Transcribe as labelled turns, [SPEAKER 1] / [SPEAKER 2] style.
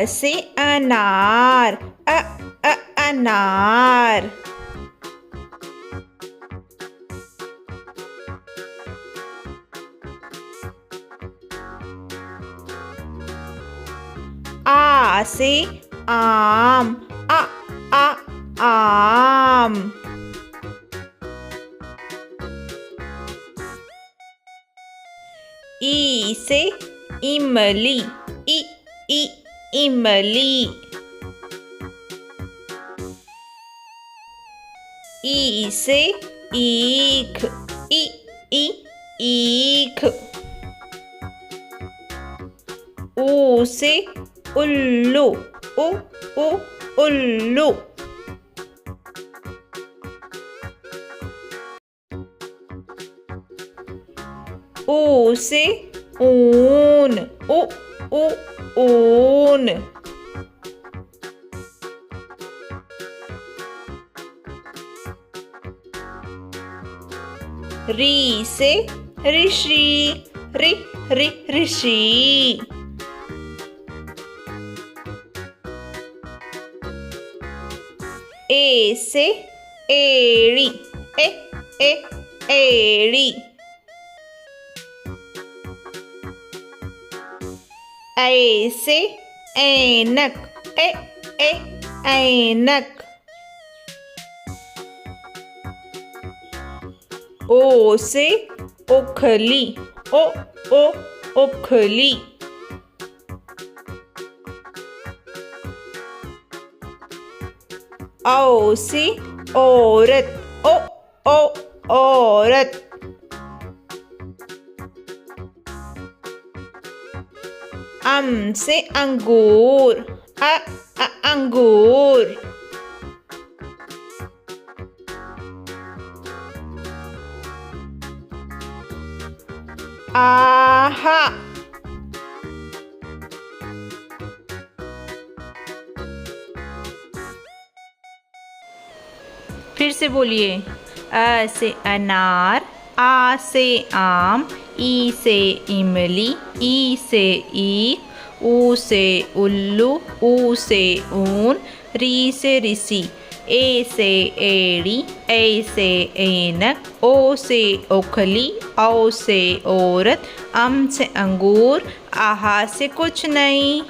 [SPEAKER 1] से अनार, अनार। आ से आम, आम। ई से इमली, इमली। ई से ईख, ईख। ऊ से उल्लू, उल्लू। ऊ से ऊन, ऊन। री से ऋषि, ऋषि। ए से एड़ी, एड़ी। ऐ से ऐनक, ऐनक। ओ से ओखली, ओखली। औ से औरत, औरत। अम से अंगूर, अंगूर। आहा। फिर से बोलिए। अ से अनार, आ से आम, ई से इमली, ई से ईख, ऊ से उल्लू, ऊ से ऊन, री से ऋषि, ए से एड़ी, ए से ऐनक, ओ से ओखली, औ से औरत, अम से अंगूर, आहा से कुछ नहीं।